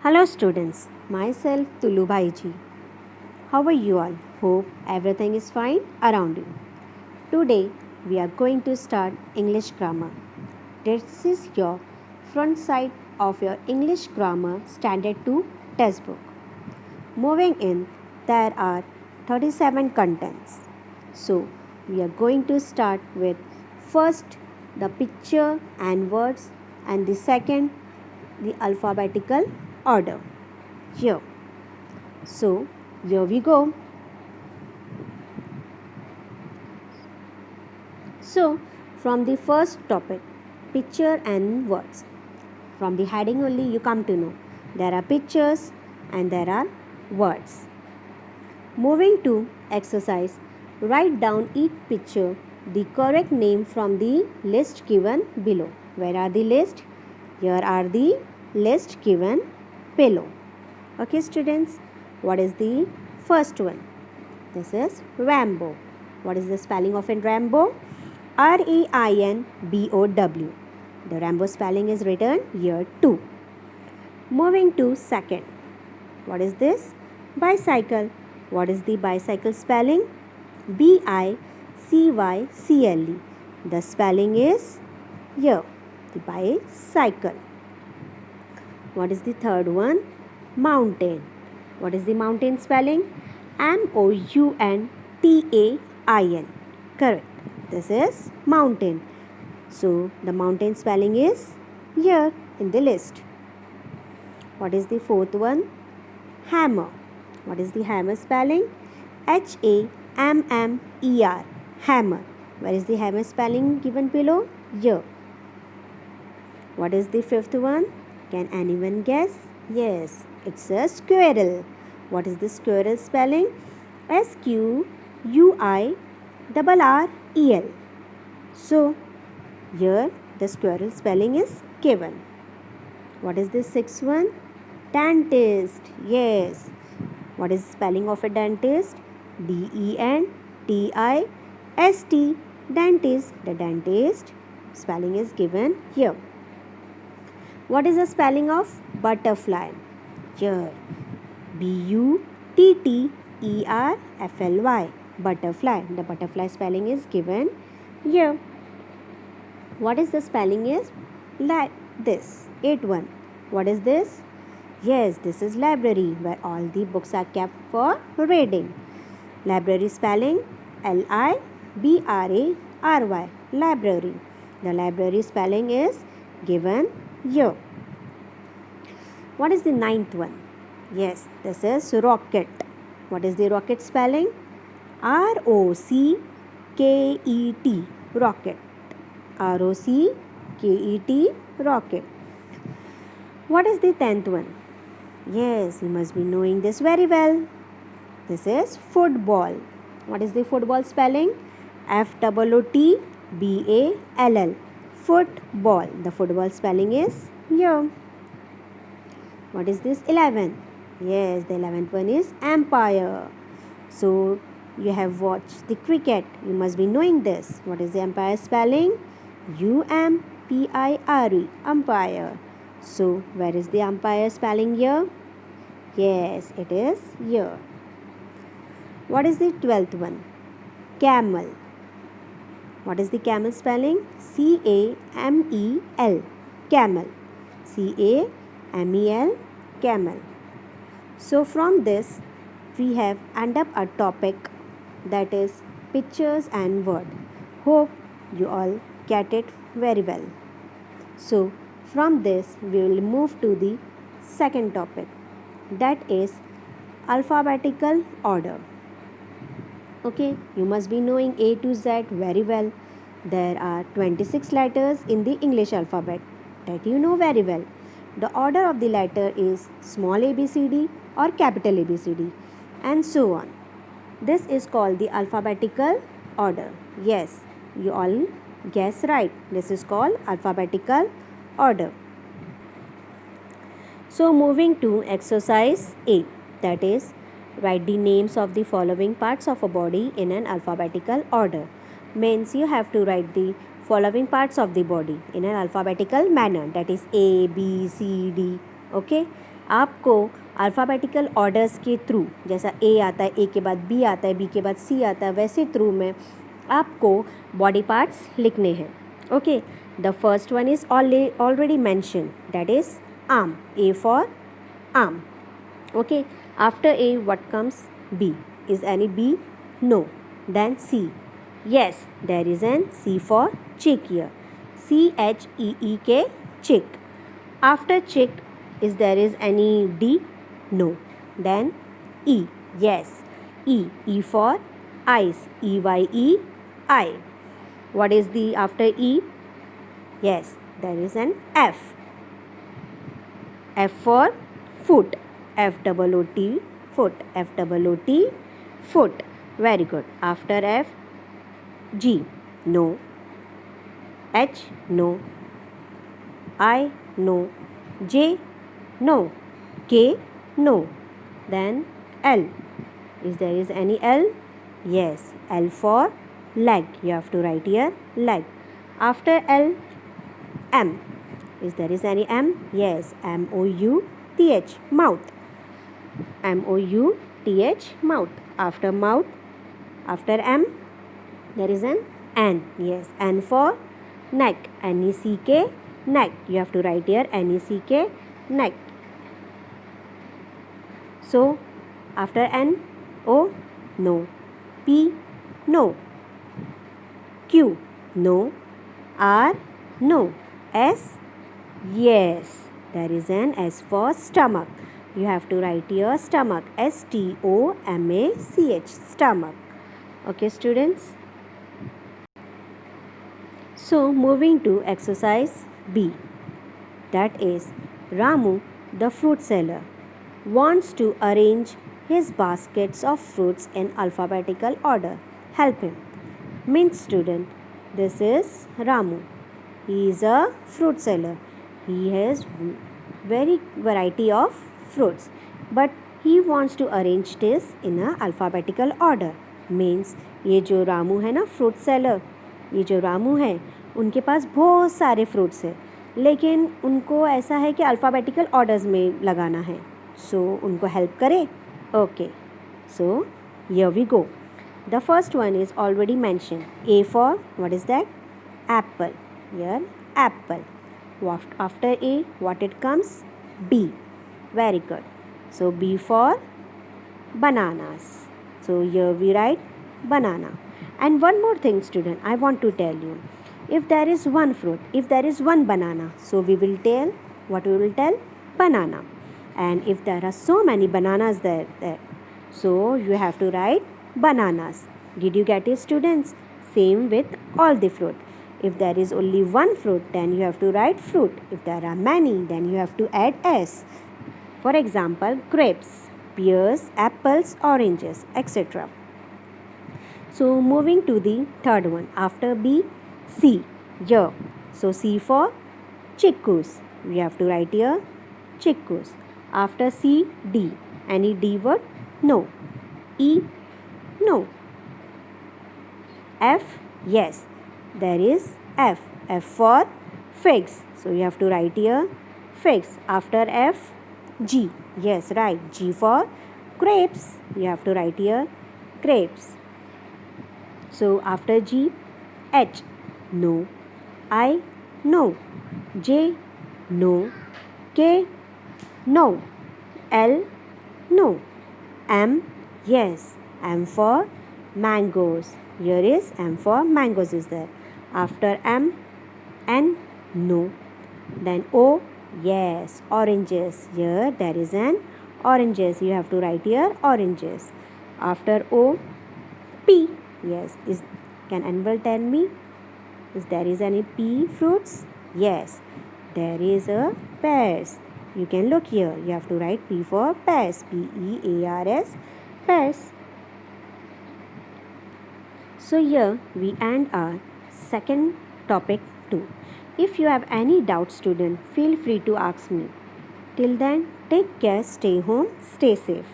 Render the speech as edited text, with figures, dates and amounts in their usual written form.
Hello students, myself Tulu Bhaiji. How are you all? Hope everything is fine around you. Today we are going to start English grammar. This is your front side of your English grammar standard 2 textbook. Moving in, there are 37 contents. So we are going to start with first the picture and words and the second the alphabetical order. Here. So, here we go. So, from the first topic, picture and words. From the heading only you come to know there are pictures and there are words. Moving to exercise, write down each picture the correct name from the list given below. Where are the list? Here are the list given below. Okay students, what is the first one? This is Rambo. What is the spelling of Rambo? Rainbow. The Rambo spelling is written here too. Moving to second. What is this? Bicycle. What is the bicycle spelling? Bicycle. The spelling is here. The bicycle. What is the third one? Mountain. What is the mountain spelling? Mountain. Correct. This is mountain. So the mountain spelling is here in the list. What is the fourth one? Hammer. What is the hammer spelling? Hammer. Hammer. Where is the hammer spelling given below? Here. What is the fifth one? Can anyone guess? Yes, it's a squirrel. What is the squirrel spelling? Squirrel. So, here the squirrel spelling is given. What is the sixth one? Dentist. Yes. What is the spelling of a dentist? Dentist. Dentist. The dentist spelling is given here. What is the spelling of butterfly? Here. Butterfly. Butterfly. The butterfly spelling is given here. What is the spelling is like this? 8-1. What is this? Yes, this is library where all the books are kept for reading. Library spelling Library. Library. The library spelling is given here. What is the ninth one? Yes, this is rocket. What is the rocket spelling? Rocket. Rocket. Rocket. Rocket. What is the 10th one? Yes, you must be knowing this very well. This is football. What is the football spelling? Football. Football. The football spelling is here. What is this 11? Yes, the 11th one is umpire. So, you have watched the cricket. You must be knowing this. What is the umpire spelling? Umpire. Umpire. So, where is the umpire spelling here? Yes, it is here. What is the 12th one? Camel. What is the camel spelling? Camel. Camel. Camel. Camel. So from this we have end up a topic that is pictures and word. Hope you all get it very well. So from this we will move to the second topic, that is alphabetical order. Okay, you must be knowing A to Z very well. There are 26 letters in the English alphabet that you know very well. The order of the letter is small ABCD or capital ABCD and so on. This is called the alphabetical order. Yes, you all guess right. This is called alphabetical order. So moving to exercise A, that is write the names of the following parts of a body in an alphabetical order. Means you have to write the following parts of the body in an alphabetical manner, that is A, B, C, D. Okay. आपको alphabetical orders के through, जैसा ए आता है, ए के बाद B आता है, B के बाद सी आता है, वैसे थ्रू में आपको बॉडी पार्ट्स लिखने हैं. Okay, the first one is already mention, that is arm. A for arm. Okay, after A what comes? B. Is any B? No. Then C. Yes, there is an C for chick here. CHEEK, chick. After chick, is any D? No. Then E. Yes, E. E for eyes. EYE, eye. What is the after E? Yes, there is an F. F for foot. FOOT, foot. FOOT, foot. Very good. After F, G. No. H. No. I. No. J. No. K. No. Then L. Is any L? Yes. L for leg. You have to write here leg. After L, M. Is any M? Yes. MOUTH, mouth. MOUTH, mouth. After mouth, after M, there is an N. Yes, N for neck. NECK, neck. You have to write here NECK, neck. So, after N, O, no. P, no. Q, no. R, no. S, yes. There is an S for stomach. You have to write here stomach. STOMACH, stomach. Okay, students. So, moving to exercise B. That is, Ramu, the fruit seller, wants to arrange his baskets of fruits in alphabetical order. Help him. Means, student, this is Ramu. He is a fruit seller. He has very variety of fruits, but he wants to arrange this in a alphabetical order. Means ये जो रामू है ना, fruit seller, ये जो रामू है उनके पास बहुत सारे फ्रूट्स है, लेकिन उनको ऐसा है कि अल्फ़ाबेटिकल ऑर्डर्स में लगाना है. सो उनको हेल्प करें. Okay, so here we go. The first one is already mention. A for what is that? Apple. Here apple. After A, what it comes? B. Very good. So B for bananas. So here we write banana. And one more thing, student, I want to tell you. If there is one fruit, if there is one banana, so we will tell, what we will tell? Banana. And if there are so many bananas there, so you have to write bananas. Did you get it, students? Same with all the fruit. If there is only one fruit, then you have to write fruit. If there are many, then you have to add S. For example, grapes, pears, apples, oranges, etc. So, moving to the third one. After B, C. Here. So, C for chickus. We have to write here chickus. After C, D. Any D word? No. E? No. F? Yes. There is F. F for figs. So you have to write here figs. After F, G. Yes, right. G for grapes. You have to write here grapes. So after G, H. No. I. No. J. No. K. No. L. No. M. Yes. M for mangoes. Here is M for mangoes is there. After M, N, no. Then O, yes, oranges. Here there is an oranges. You have to write here oranges. After O, P. Yes. Can anyone tell me? There is any P fruits? Yes. There is a pears. You can look here. You have to write P for pears. PEARS, pears. So here we end our second topic too. If you have any doubt, student, feel free to ask me. Till then, take care, stay home, stay safe.